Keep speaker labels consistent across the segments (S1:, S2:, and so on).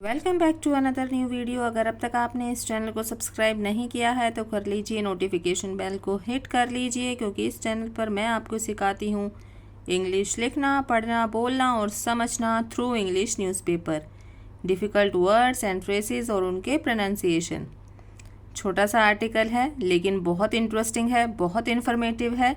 S1: Welcome back to another new video. अगर अब तक आपने इस चैनल को सब्सक्राइब नहीं किया है तो कर लीजिए, नोटिफिकेशन बेल को हिट कर लीजिए, क्योंकि इस चैनल पर मैं आपको सिखाती हूँ इंग्लिश लिखना, पढ़ना, बोलना और समझना through English newspaper, difficult words and phrases और उनके प्रोनाउंसिएशन। छोटा सा आर्टिकल है लेकिन बहुत इंटरेस्टिंग है, बहुत इन्फॉर्मेटिव है।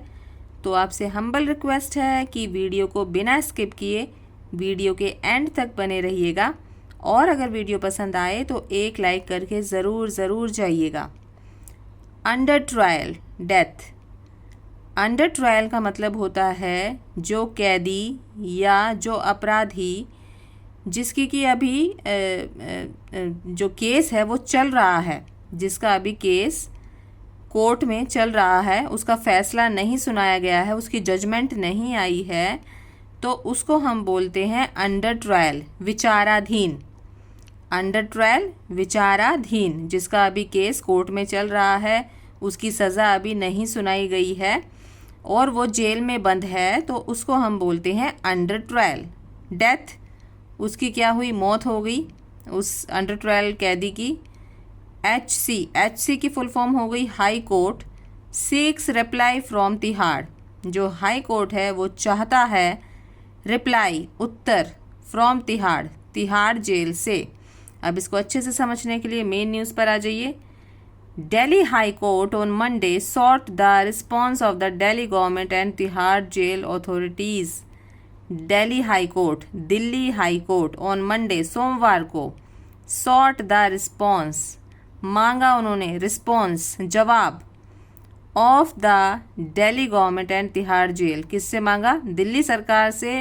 S1: तो आपसे हम्बल रिक्वेस्ट है कि वीडियो को बिना स्किप किए वीडियो के एंड तक बने रहिएगा, और अगर वीडियो पसंद आए तो एक लाइक करके ज़रूर जाइएगा। Under trial death. Under trial का मतलब होता है जो कैदी या जो अपराधी जिसकी कि अभी जो केस है वो चल रहा है, जिसका अभी केस कोर्ट में चल रहा है, उसका फैसला नहीं सुनाया गया है, उसकी जजमेंट नहीं आई है, तो उसको हम बोलते हैं अंडर ट्रायल, विचाराधीन। अंडर ट्रायल विचाराधीन, जिसका अभी केस कोर्ट में चल रहा है, उसकी सज़ा अभी नहीं सुनाई गई है और वो जेल में बंद है, तो उसको हम बोलते हैं अंडर ट्रायल। डेथ, उसकी क्या हुई, मौत हो गई उस अंडर ट्रायल कैदी की। एच सी की फुल फॉर्म हो गई high court seeks reply from Tihar. जो हाई कोर्ट है वो चाहता है रिप्लाई, उत्तर, फ्रॉम तिहाड़, तिहाड़ जेल से। अब इसको अच्छे से समझने के लिए मेन न्यूज़ पर आ जाइए। Delhi high court on Monday sought the response of the Delhi government and Tihar jail authorities. Delhi high court, Delhi high court on Monday, सोमवार को, सॉट द रिस्पॉन्स, मांगा उन्होंने, रिस्पॉन्स, जवाब, of the Delhi government and Tihar jail, किससे मांगा, दिल्ली सरकार से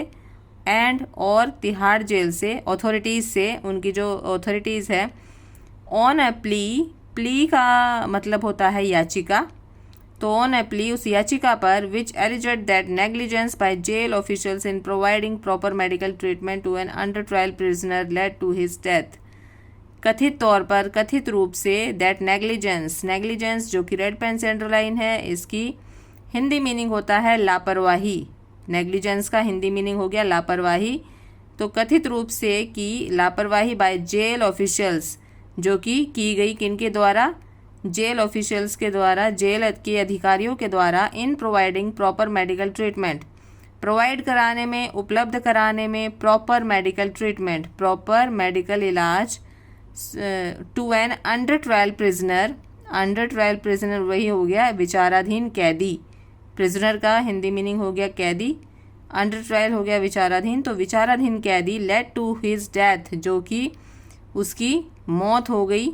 S1: एंड और तिहाड़ जेल से, अथॉरिटीज़ से, उनकी जो अथॉरिटीज़ है। ऑन ए प्ली, प्ली का मतलब होता है याचिका, तो ऑन ए प्ली, उस याचिका पर, which alleged that negligence by jail officials in providing proper medical treatment to an under trial prisoner led to his death. कथित तौर पर, कथित रूप से, दैट नेग्लिजेंस, नेग्लिजेंस जो कि रेड पेन से अंडरलाइन है, इसकी हिंदी मीनिंग होता है लापरवाही। नेग्लिजेंस का हिंदी मीनिंग हो गया लापरवाही। तो कथित रूप से की लापरवाही बाय जेल ऑफिशियल्स, जो कि की गई किनके द्वारा, जेल ऑफिशियल्स के द्वारा, जेल के अधिकारियों के द्वारा, in providing proper medical treatment, provide कराने में, उपलब्ध कराने में, proper medical treatment, proper medical इलाज, to an under trial prisoner. Under trial prisoner वही हो गया विचाराधीन कैदी, प्रिजनर का हिंदी मीनिंग हो गया कैदी, अंडर ट्रायल हो गया विचाराधीन, तो विचाराधीन कैदी लेड टू हिज डेथ, जो कि उसकी मौत हो गई।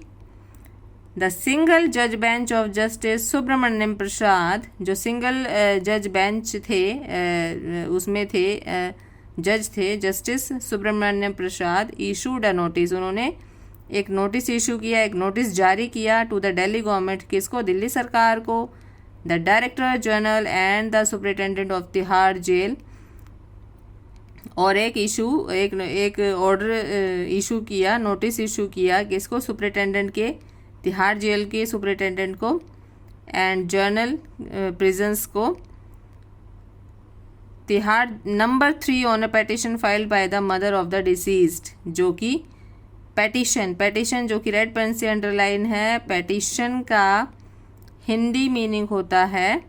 S1: द सिंगल जज bench of Justice Subramaniam Prasad, जो सिंगल जज बेंच थे, उसमें थे, जज थे Justice Subramaniam Prasad, issued a notice, उन्होंने एक नोटिस इशू किया, एक नोटिस जारी किया, टू द दिल्ली गवर्नमेंट, किसको, दिल्ली सरकार को, the director general and the superintendent of Tihar jail, और एक ऑर्डर इशू किया, नोटिस इशू किया, किसको, सुपरिटेंडेंट के, तिहाड़ जेल के सुपरिटेंडेंट को, एंड जर्नल प्रिजन्स को। Tihar number 3 on a petition filed by the mother of the deceased, जो कि पेटिशन जो कि रेड पेन से अंडरलाइन है, पेटिशन का हिंदी मीनिंग होता है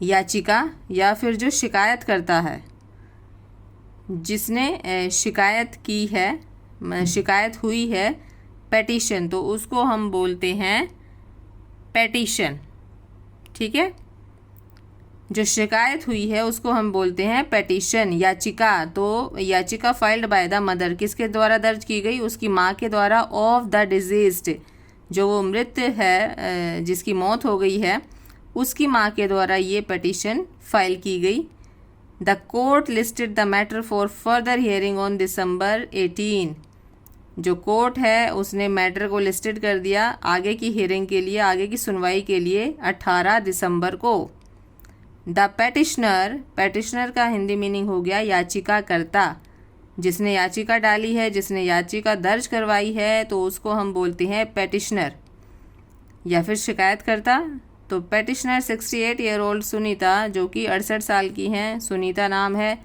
S1: याचिका, या फिर जो शिकायत करता है, जिसने शिकायत की है, शिकायत हुई है, पेटिशन, तो उसको हम बोलते हैं पेटिशन। ठीक है, जो शिकायत हुई है उसको हम बोलते हैं पेटिशन, याचिका। तो याचिका फाइल्ड बाय द मदर, किसके द्वारा दर्ज की गई, उसकी माँ के द्वारा, ऑफ द डिजीज्ड, जो वो मृत है, जिसकी मौत हो गई है, उसकी माँ के द्वारा ये पिटीशन फाइल की गई। The court listed the matter for further hearing on December 18, जो कोर्ट है उसने मैटर को लिस्टेड कर दिया आगे की हियरिंग के लिए, आगे की सुनवाई के लिए 18 दिसंबर को। द पेटिशनर, पेटिशनर का हिंदी मीनिंग हो गया याचिकाकर्ता, जिसने याचिका डाली है, जिसने याचिका दर्ज करवाई है, तो उसको हम बोलते हैं पेटिशनर या फिर शिकायतकर्ता। तो पेटिशनर 68 ईयर ओल्ड सुनीता, जो कि 68 साल की हैं, सुनीता नाम है,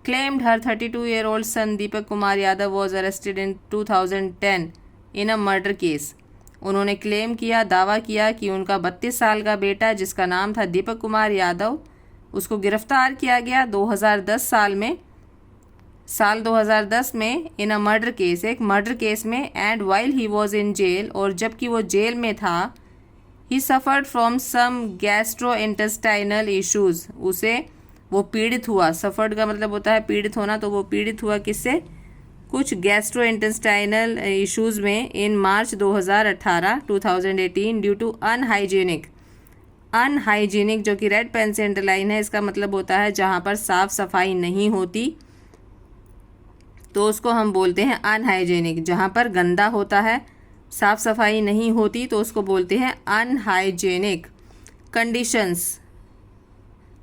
S1: claimed her 32-year-old son Deepak Kumar Yadav was arrested in 2010 in a murder case. उन्होंने क्लेम किया, दावा किया कि उनका 32 साल का बेटा जिसका नाम था दीपक कुमार यादव, उसको गिरफ्तार किया गया 2010 साल 2010 में इन अ मर्डर केस, एक मर्डर केस में, and while he was in jail, और जबकि वो जेल में था, he suffered from some gastrointestinal issues, उसे वो पीड़ित हुआ, सफ़र्ड का मतलब होता है पीड़ित होना, तो वो पीड़ित हुआ किससे, कुछ गैस्ट्रोइंटेस्टाइनल इश्यूज़ में इन मार्च 2018 ड्यू टू अनहाइजीनिक, जो कि रेड पेन से अंडरलाइन है, इसका मतलब होता है जहाँ पर साफ़ सफाई नहीं होती तो उसको हम बोलते हैं अनहाइजीनिक, जहाँ पर गंदा होता है, साफ़ सफाई नहीं होती तो उसको बोलते हैं unhygienic conditions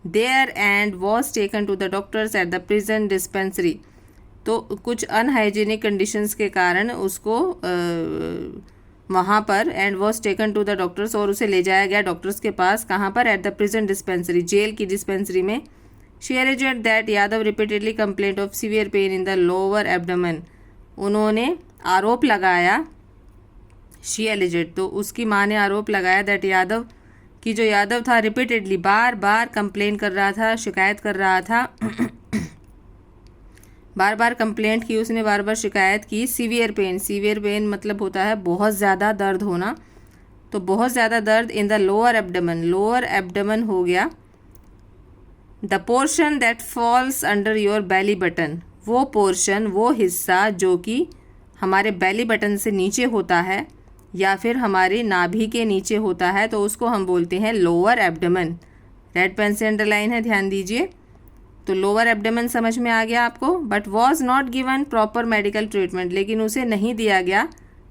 S1: there and was taken to the doctors at the prison dispensary. तो कुछ अनहाइजीनिक कंडीशंस के कारण उसको वहाँ पर and was taken to the doctors, और उसे ले जाया गया डॉक्टर्स के पास, कहाँ पर, at the prison dispensary, jail की डिस्पेंसरी में। She alleged that Yadav repeatedly complained of severe pain in the lower abdomen, उन्होंने आरोप लगाया, शी एलिजेड, तो उसकी माँ ने आरोप लगाया दैट यादव, कि जो यादव था रिपीटेडली बार बार कंप्लेन कर रहा था, शिकायत कर रहा था बार बार कंप्लेंट की उसने, बार बार शिकायत की, सीवियर पेन मतलब होता है बहुत ज़्यादा दर्द होना, तो बहुत ज़्यादा दर्द इन द लोअर एब्डोमेन हो गया, the portion that falls under your belly button, वो पोर्शन, वो हिस्सा जो कि हमारे बेली बटन से नीचे होता है या फिर हमारी नाभि के नीचे होता है, तो उसको हम बोलते हैं लोअर एब्डोमेन। रेड पेन से अंडरलाइन है, ध्यान दीजिए। तो लोअर एब्डोमेन समझ में आ गया आपको। But was not given proper medical treatment, लेकिन उसे नहीं दिया गया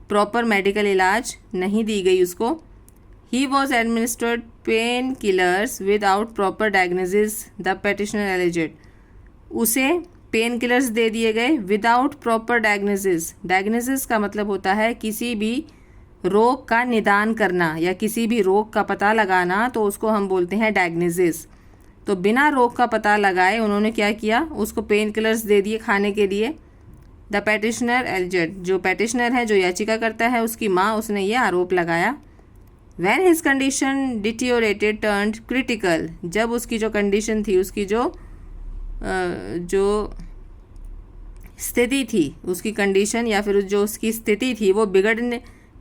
S1: प्रॉपर मेडिकल इलाज, नहीं दी गई उसको। He was administered pain killers without proper diagnosis, the petitioner alleged, उसे पेन किलर्स दे दिए गए विदाउट प्रॉपर डायग्नोसिस का मतलब होता है किसी भी रोग का निदान करना या किसी भी रोग का पता लगाना, तो उसको हम बोलते हैं डायग्नोसिस। तो बिना रोग का पता लगाए उन्होंने क्या किया, उसको पेन किलर्स दे दिए खाने के लिए। द पेटिशनर एलिजेड, जो पेटिशनर है, जो याचिका करता है, उसकी माँ, उसने ये आरोप लगाया। When his condition deteriorated turned critical, जब उसकी जो कंडीशन थी, उसकी जो स्थिति थी, उसकी कंडीशन या फिर जो उसकी स्थिति थी वो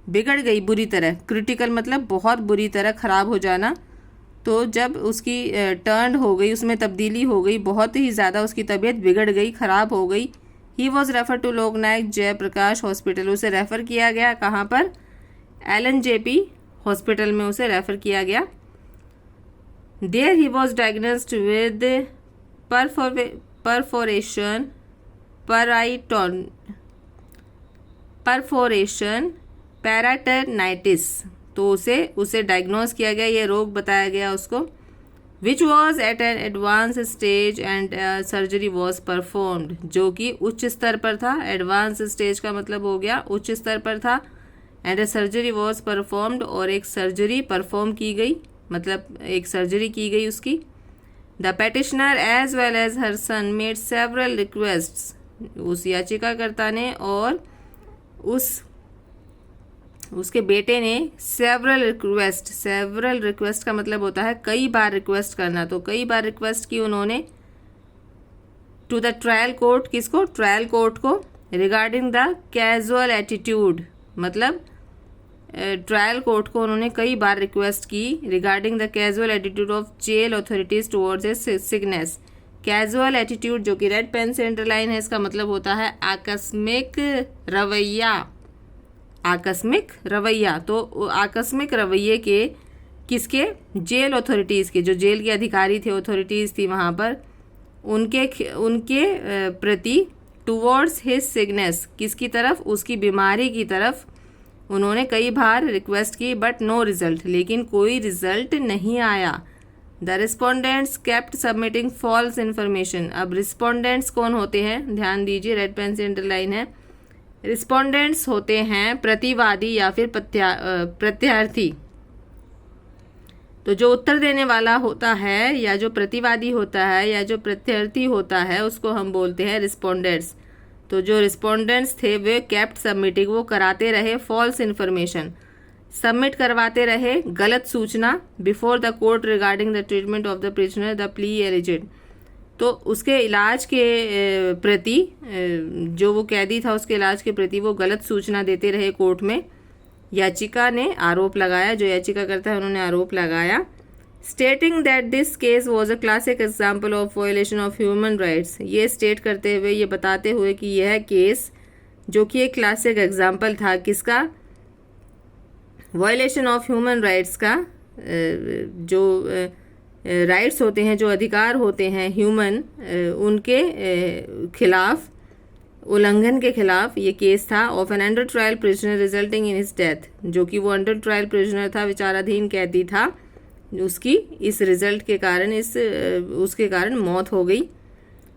S1: बिगड़ गई बुरी तरह। क्रिटिकल मतलब बहुत बुरी तरह ख़राब हो जाना। तो जब उसकी टर्न हो गई, उसमें तब्दीली हो गई, बहुत ही ज़्यादा उसकी तबीयत बिगड़ गई, ख़राब हो गई। He was refer to Loknayak Jayaprakash hospital, उसे रेफ़र किया गया कहाँ पर, LNJP हॉस्पिटल में उसे रेफ़र किया गया। There he was diagnosed with perforation peritonitis, तो उसे डायग्नोज किया गया, ये रोग बताया गया उसको। Which was at an advance stage and surgery was performed, जो कि उच्च स्तर पर था। एडवांस स्टेज का मतलब हो गया उच्च स्तर पर था। And A surgery was performed, और एक सर्जरी परफॉर्म की गई, मतलब एक सर्जरी की गई उसकी। The petitioner as well as her son made several requests, उस याचिकाकर्ता ने और उसके बेटे ने सेवरल रिक्वेस्ट का मतलब होता है कई बार रिक्वेस्ट करना, तो कई बार रिक्वेस्ट की उन्होंने टू द ट्रायल कोर्ट, किसको, ट्रायल कोर्ट को, रिगार्डिंग द कैजुअल एटीट्यूड, मतलब ट्रायल कोर्ट को उन्होंने कई बार रिक्वेस्ट की regarding the casual attitude of jail authorities towards a sickness. Casual attitude, जो कि रेड पेन से अंडरलाइन है, इसका मतलब होता है आकस्मिक रवैया। तो आकस्मिक रवैये के किसके, जेल अथॉरिटीज़ के, जो जेल के अधिकारी थे, अथॉरिटीज़ थी वहाँ पर, उनके प्रति टुवर्ड्स हिज सिकनेस, किसकी तरफ, उसकी बीमारी की तरफ उन्होंने कई बार रिक्वेस्ट की, बट नो रिजल्ट, लेकिन कोई रिजल्ट नहीं आया। The respondents kept submitting false information. अब रिस्पोंडेंट्स कौन होते हैं, ध्यान दीजिए, रेड पेन से अंडरलाइन है। रिस्पोंडेंट्स होते हैं प्रतिवादी या फिर प्रत्यार्थी। तो जो उत्तर देने वाला होता है या जो प्रतिवादी होता है या जो प्रत्यर्थी होता है उसको हम बोलते हैं रिस्पोंडेंट्स। तो जो रिस्पोंडेंट्स थे वे केप्ट सबमिटिंग, वो कराते रहे फॉल्स इन्फॉर्मेशन, सबमिट करवाते रहे गलत सूचना before the court regarding the treatment of the prisoner the plea alleged. तो उसके इलाज के प्रति, जो वो कैदी था उसके इलाज के प्रति वो गलत सूचना देते रहे कोर्ट में। याचिका ने आरोप लगाया, जो याचिका करता है उन्होंने आरोप लगाया, stating that this case was a classic example of violation of human rights. ये स्टेट करते हुए, ये बताते हुए कि यह केस जो कि एक क्लासिक एग्जाम्पल था किसका, वायोलेशन ऑफ ह्यूमन राइट्स का, जो राइट्स होते हैं, जो अधिकार होते हैं ह्यूमन, उनके खिलाफ, उल्लंघन के खिलाफ ये केस था। Of an under trial prisoner resulting in his death, जो कि वो अंडर ट्रायल प्रिजनर था, विचाराधीन कैदी था, उसकी इस रिजल्ट के कारण, उसके कारण मौत हो गई।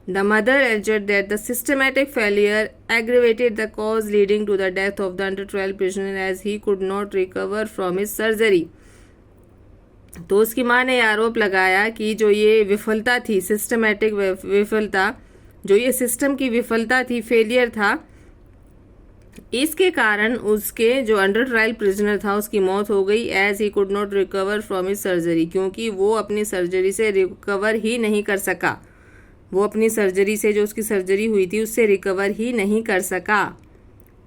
S1: The mother alleged that the systematic failure aggravated the cause leading to the death of the under trial prisoner as he could not recover from his surgery। तो उसकी माँ ने आरोप लगाया कि जो ये विफलता थी, सिस्टमैटिक विफलता, जो ये सिस्टम की विफलता थी, फेलियर था, इसके कारण उसके जो अंडर ट्रायल प्रिजनर था उसकी मौत हो गई। As he could not recover from his surgery, क्योंकि वो अपनी सर्जरी से रिकवर ही नहीं कर सका, वो अपनी सर्जरी से, जो उसकी सर्जरी हुई थी उससे रिकवर ही नहीं कर सका।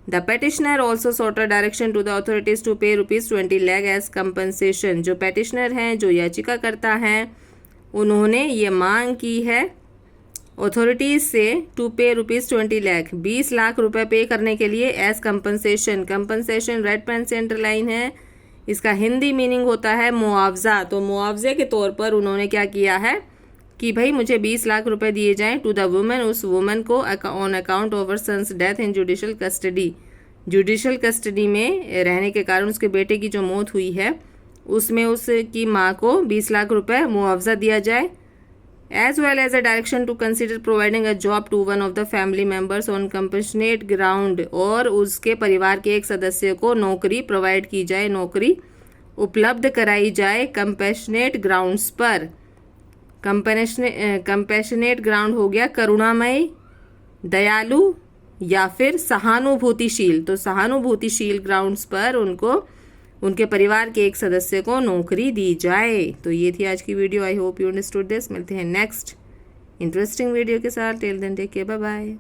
S1: The petitioner also sought a direction to the authorities to pay ₹20 lakh as compensation. जो पेटिशनर हैं, जो याचिका करता है, उन्होंने ये मांग की है अथॉरिटीज से टू पे ₹20 लाख, 20 लाख रुपए पे करने के लिए as compensation. Compensation red pen से अंडरलाइन है, इसका हिंदी मीनिंग होता है मुआवजा। तो मुआवजे के तौर पर उन्होंने क्या किया है कि भाई मुझे 20 लाख रुपए दिए जाएं टू द वुमेन, उस वुमेन को, on account of her son's death in judicial custody. Judicial custody में रहने के कारण उसके बेटे की जो मौत हुई है उसमें उसकी माँ को 20 लाख रुपए मुआवजा दिया जाए। As well as a direction to consider providing a job to one of the family members on compassionate ground, और उसके परिवार के एक सदस्य को नौकरी प्रोवाइड की जाए, नौकरी उपलब्ध कराई जाए कंपैशनेट ग्राउंड्स पर। कंपैशनेट ग्राउंड हो गया करुणामय, दयालु या फिर सहानुभूतिशील। तो सहानुभूतिशील ग्राउंड्स पर उनको, उनके परिवार के एक सदस्य को नौकरी दी जाए। तो ये थी आज की video. I hope you understood this. मिलते हैं नेक्स्ट इंटरेस्टिंग वीडियो के साथ। Till then take care, bye bye.